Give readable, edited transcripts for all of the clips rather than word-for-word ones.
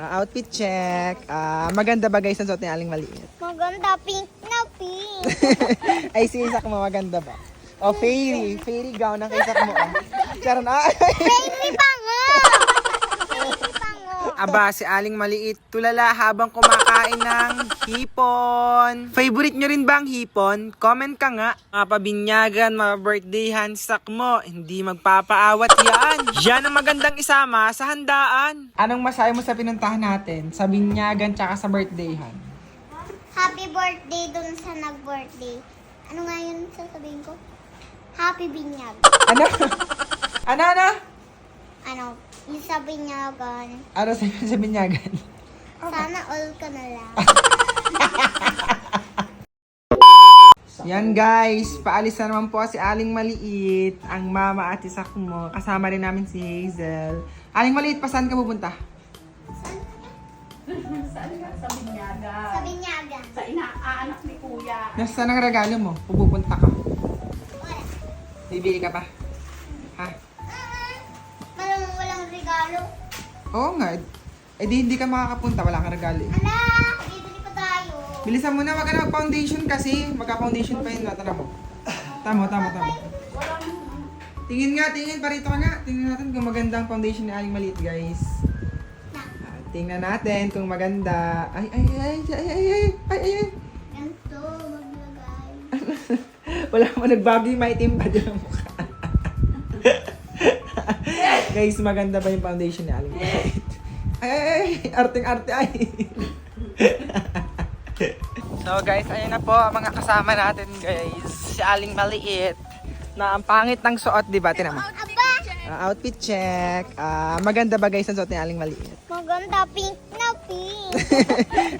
Outfit check. Maganda ba guys ang suot ni Aling Maliit? Maganda, pink na pink. Ay, si Isak mo, maganda ba? O, fairy. Fairy gown ang kay Isak mo. Charon, Baby pango! Baby pango! Aba, si Aling Maliit tulala habang kumakain ng hipon. Favorite nyo rin ba ang hipon? Comment ka nga. Mga pabinyagan, mga birthdayhan, sak mo. Hindi magpapaawat yan. Yan ang magandang isama sa handaan. Anong masahe mo sa pinuntahan natin? Sa binyagan tsaka sa birthdayhan? Happy birthday dun sa nag-birthday. Ano nga yun sasabihin ko? Happy binyag. Ano? Ano? Ano? Yung sa binyagan. Ano sa binyagan? Sana all ka na lang. Yan guys, paalis na naman po si Aling Maliit, ang mama at isak mo. Kasama rin namin si Hazel. Aling Maliit, pa saan ka pupunta? Saan ka? Sa Binyaga. Sa binyagan. Sa inaanak ni Kuya. Nasaan ang regalo mo? Pupunta ka. Wala. Bibili ka pa? Ha? Walang regalo. Oo nga. Eh di hindi ka makakapunta, wala kang regalo eh. Anak, bibili pa tayo. Bilisan mo na, wag ka na mag-foundation kasi. Magka-foundation pa yun. Tara mo. Tama. Tingin pa rito ka nga. Tingnan natin kung maganda ang foundation ni Aling Maliit guys. Tingnan natin kung maganda. Ay. Ganito, maglagay. Wala mo nagbago yung maitim pa din ang mukha. Guys, maganda ba yung foundation ni Aling Maliit? Ay, arting-arte ay. So guys, ayun na po ang mga kasama natin guys. Si Aling Maliit na ang pangit ng suot, di ba? Tinan mo. Aba! Outfit check. Maganda ba guys ang suot ni Aling Maliit? Maganda, pink na pink.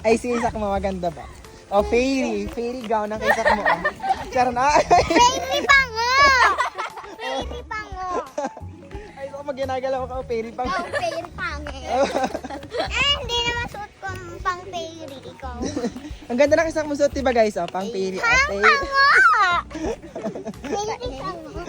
Ay, si Isak mo, maganda ba? O, fairy. Fairy gown ang kay Isak mo. Charon, Baby pango! Baby pango! Ay, so pag ginagalaw ka, fairy pang. Ikaw, baby pango. Hindi naman suot ko ang pang fairy. Ikaw. Ang ganda ng Isak mo suot, diba guys? O, pang fairy. Pang pango! Baby pango.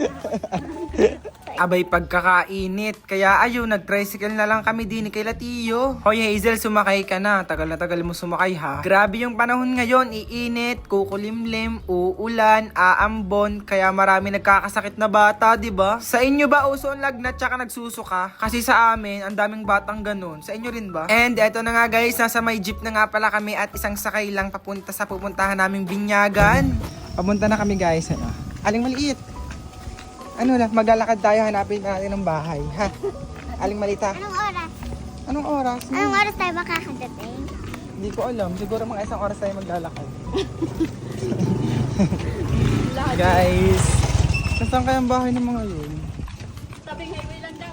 Abay, pagkakainit. Kaya ayun, nag-tricycle na lang kami din kay Latiyo. Hoy Hazel, sumakay ka na. Tagal na tagal mo sumakay ha. Grabe yung panahon ngayon. Iinit, kukulimlim, uulan, aambon. Kaya marami nagkakasakit na bata, di ba? Sa inyo ba uso ang lagnat tsaka nagsusuka? Kasi sa amin, ang daming batang ganun. Sa inyo rin ba? And eto na nga guys, nasa may jeep na nga pala kami at isang sakay lang papunta sa pupuntahan naming binyagan. Papunta na kami guys. Ano? Aling Maliit. Ano na, maglalakad tayo, hanapin natin ng bahay, ha? Aling Malita. Anong oras? Anong oras? Anong oras tayo makakadating? Hindi ko alam. Siguro mga isang oras tayo maglalakad. Guys, nasaan kayang bahay ng mga yun? Tabing highway lang daw.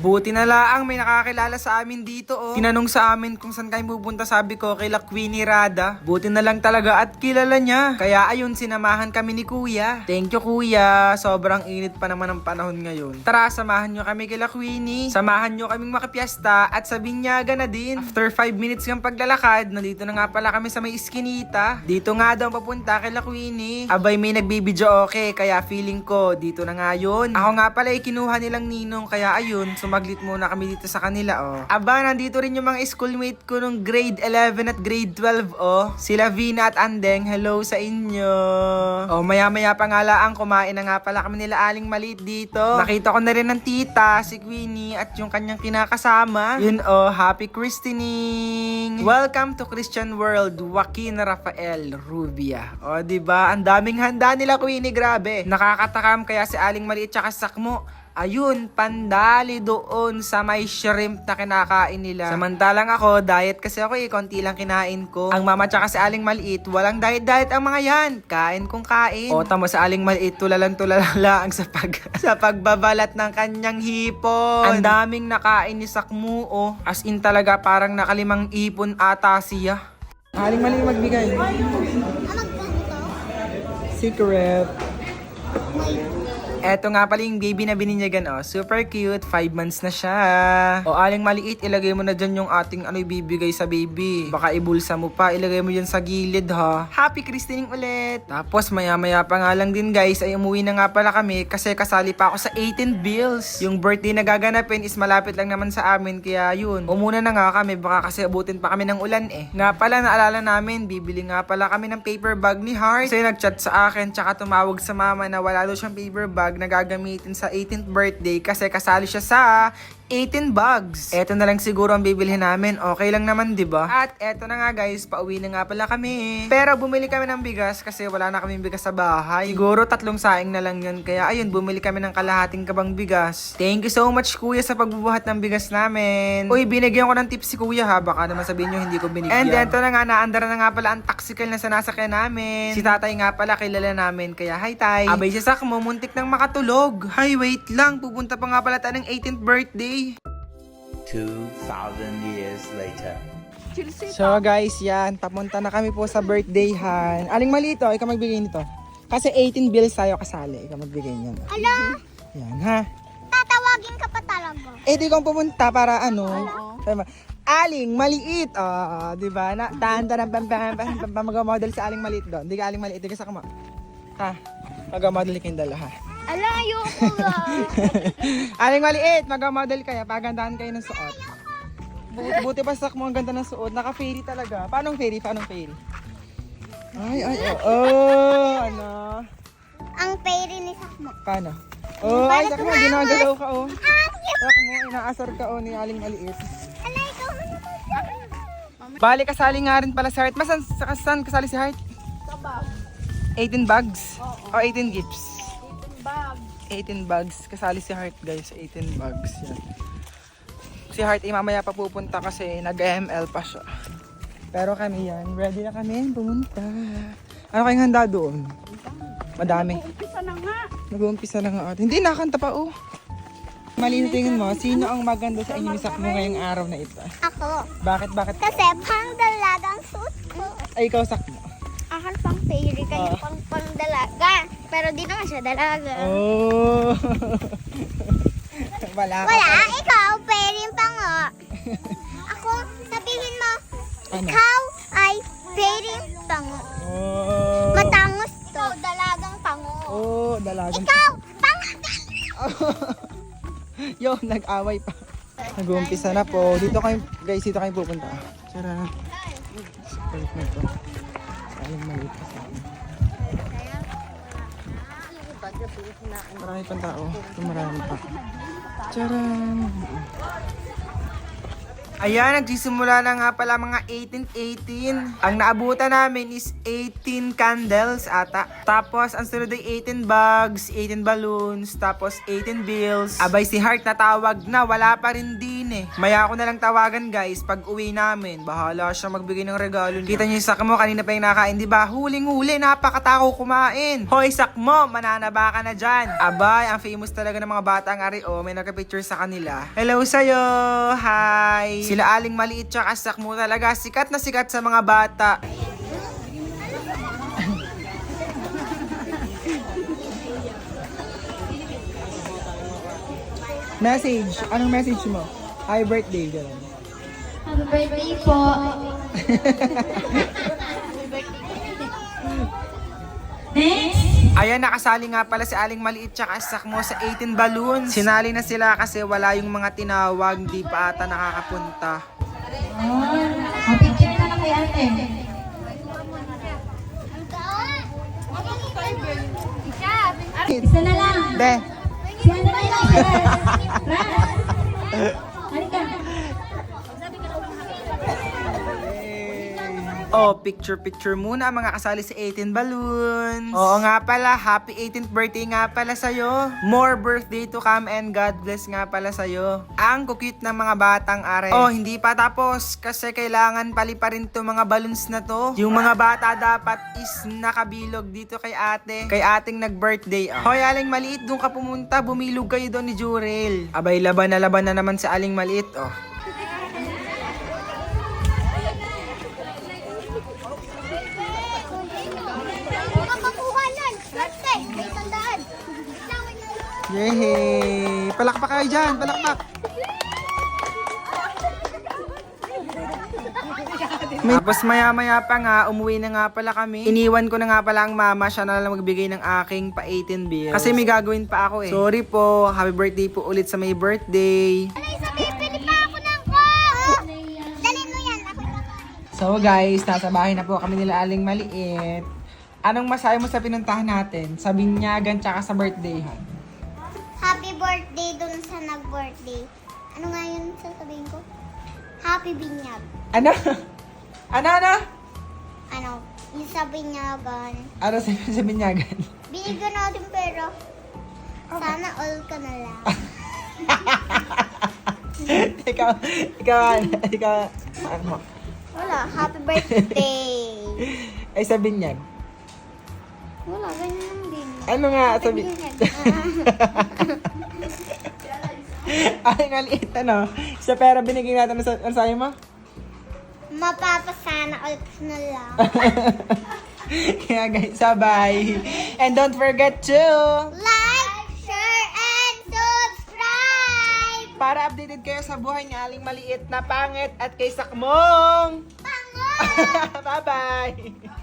Buti na laang may nakakilala sa amin dito, oh. Tinanong sa amin kung saan kayo pupunta, sabi ko kay Queenie Rada. Buti na lang talaga at kilala niya. Kaya ayun, sinamahan kami ni Kuya. Thank you Kuya. Sobrang init pa naman ang panahon ngayon. Tara, samahan nyo kami kay Queenie. Samahan nyo kaming makipiesta at sa binyaga na din. After 5 minutes ng paglalakad, nandito na nga pala kami sa may iskinita. Dito nga daw papunta kay Queenie. Abay, may nagbibidyo okay, kaya feeling ko dito na nga yun. Ako nga pala kinuha nilang ninong, kaya ayun, maglit muna kami dito sa kanila, oh. Aba, nandito rin yung mga schoolmate ko nung grade 11 at grade 12, oh. Sila Vina at Andeng, hello sa inyo. Oh, maya-maya pa nga lang, kumain na nga pala kami nila Aling Maliit dito. Nakita ko na rin ng tita, si Queenie, at yung kanyang kinakasama. Yun, oh, happy christening. Welcome to Christian World, Joaquin Rafael Rubia. Oh, diba? Ang daming handa nila, Queenie, grabe. Nakakatakam kaya si Aling Maliit tsaka Sakmo. Ayun, pandali doon sa may shrimp na kinakain nila. Samantalang ako, diet kasi ako konti lang kinain ko. Ang mama tsaka si Aling Maliit, walang diet ang mga yan. Kain kung kain. O, tamo sa Aling Maliit, tulala lang sa pagbabalat ng kanyang hipon. Ang daming nakain ni Sakmu, oh. As in talaga, parang nakalimang ipon ata siya. Aling Maliit magbigay. Magkano to? Secret. May Eto nga pala yung baby na bininyagan, oh. Super cute. 5 months na siya. O, aling maliit, ilagay mo na dyan yung ating ano ibibigay sa baby. Baka ibulsa mo pa, ilagay mo dyan sa gilid, ha. Happy christening ulit. Tapos, maya-maya pa nga lang din, guys, ay umuwi na nga pala kami kasi kasali pa ako sa 18 bills. Yung birthday na gaganapin is malapit lang naman sa amin, kaya yun. Umuna na nga kami, baka kasi abutin pa kami ng ulan eh. Nga pala, naalala namin, bibili nga pala kami ng paper bag ni Heart. Kasi nagchat sa akin, tsaka tumawag sa mama na wala daw siyang paper bag na gagamitin sa 18th birthday kasi kasali siya sa 18 bags. Eto na lang siguro ang bibilhin namin. Okay lang naman, di ba? At eto na nga guys, pauwi na nga pala kami. Pero bumili kami ng bigas kasi wala na kaming bigas sa bahay. Siguro 3 saing na lang yun. Kaya ayun, bumili kami ng kalahating kabang bigas. Thank you so much kuya sa pagbubuhat ng bigas namin. Uy, binigyan ko ng tip si kuya ha. Baka naman sabihin nyo hindi ko binigyan. And eto na nga, naandar na nga pala ang taxicale na sinasakyan namin. Si tatay nga pala kilala namin. Kaya hi tay. Abay siya sak mo, muntik nang makatulog. Hi, wait lang. Pupunta pa nga pala tayo ng 18th birthday. 2,000 years later. So guys, yan, papunta na kami po sa birthdayhan. Aling mali ito, ikaw magbigay nito. Kasi 18 bills tayo kasali, ikaw magbigay niyan. Ala, Yan ha. tatawagin ka pa talaga. Eh di kong pumunta para ano. Tama. Aling maliit. Oh, di ba? Na tanda ng mag-model sa aling maliit doon. Di ka aling maliit, di ka sa kama. Ha? Mag-model kayong dalawa ha. Ala, ayoko nga. Aling maliit, mag-model kayo, pagandahan kayo ng suot. Buti pa sak mo ang ganda ng suot. Naka-fairy talaga. Paanong fairy? Paanong fairy? Ay, ano? Ang pairing ni Sakmo. Paano? Oh, ay, sak mo, ginagalaw ka, oh. Sak mo, inaasar ka, oh, ni Aling maliit. Ala, ikaw mo naman. Bali, kasali nga rin pala si Heart. Saan kasali si Heart? Sa bag. 18 bags? O 18 gifts? 18 bag. 18 bags. Kasali si Heart, guys. 18 bags. Yan. Si Heart, mamaya pa pupunta kasi nag-ML pa siya. Pero kami yan. Ready na kami pumunta. Ano kayong handa doon? Madami. Umpisa na nga. Nag-uumpisa na nga. Hindi, nakanta pa, oh. Malino tingin mo, sino ang maganda sa inyo ni Sakmo ngayong araw na ito? Ako. Bakit ka? Kasi pang dalagang suit ko. Ay, ikaw, Sakmo. Akan pang fairy, kayo pang dalaga. Pero di naman siya dalaga. Oh. Wala ka Wala, pa. ikaw, fairy pa nga. Ako, sabihin mo, Ano? ikaw ay fairy pango. Oh. Matangos to. Ikaw, dalagang pango. Oh, dalagang. Ikaw, pango. Yo, nag-away pa. Nag-uumpisa na po. Dito kayo, guys, dito kayo pupunta. Tara. Balik na ito. Aling maliit pa sa akin. Marami pang tao. Marami pa. Charan! Ayan, nagsisimula na nga pala mga 18. Ang naabutan namin is 18 candles ata. Tapos, ang sunod ay 18 bags, 18 balloons, tapos 18 bills. Abay, si Heart natawag na, wala pa rin din eh. Maya ako na lang tawagan guys, pag uwi namin. Bahala siya magbigay ng regalo niya. Kita niyo yung Sakmo, kanina pa yung nakain, di ba? Huling-huli, napakatako kumain. Hoy, Sakmo, mananaba ka na dyan. Abay, ang famous talaga ng mga bata ang ari, oh, may nagka-picture sa kanila. Hello sa'yo! Hi! Sila Aling maliit tsaka Sakmo talaga. Sikat na sikat sa mga bata. Message. Anong message mo? Happy birthday. Ganun. Happy birthday po. Ayan, nakasali nga pala si Aling maliit tsaka Sakmo sa 18 balloons. Sinali na sila kasi wala yung mga tinawag. Di pa ata nakakapunta. Picture na lang kay ate. Isa na lang. De. Si ano na lang. Halika. Oh, picture muna mga kasali sa 18 balloons. Oo nga pala, happy 18th birthday nga pala sa'yo. More birthday to come and God bless nga pala sa'yo. Ang cute ng mga batang are. Oh, hindi pa tapos kasi kailangan pali pa rin to mga balloons na to. Yung mga bata dapat is nakabilog dito kay ate. Kay ating nag-birthday. Oh. Hoy, Aling maliit, doon ka pumunta. Bumilog kayo doon ni Jurel. Abay, laban na naman si Aling maliit. Oh. Makakuha nun. Swerte. May tandaan. Yay! Palakpak kayo dyan, palakpak. Tapos maya-maya pa nga, umuwi na nga pala kami. Iniwan ko na nga pala ang mama, siya na lang magbigay ng aking pa-18 bills. Kasi may gagawin pa ako eh. Sorry po, happy birthday po ulit sa may birthday. Alay, sabi, pili pa ako ng coke. Dalhin mo yan. Ako na. So guys, nasa bahay na po kami nila Aling Maliit. Anong masabi mo sa pinuntahan natin? Sa binyagan tsaka sa birthdayhan? Happy birthday dun sa nag-birthday. Ano nga yun sasabihin ko? Happy binyag. Ano? Ano? Ano? Yung sa binyagan. Ano sa binyagan? Binigyan natin pero sana all ka na lang. ikaw, ano? Wala. Happy birthday. Ay sa binyag. Wala. Ganyan lang din. Ano nga sa Happy binyag? binyag. Ay, ngaliit, ano? Sa pera binigay natin, ano sa'yo mo? Mapapasana all ka na lang. Kaya guys, bye. And don't forget to Like, share, and subscribe! para updated kayo sa buhay ni Aling Maliit na pangit at kay Sakmong. Pango! Bye-bye.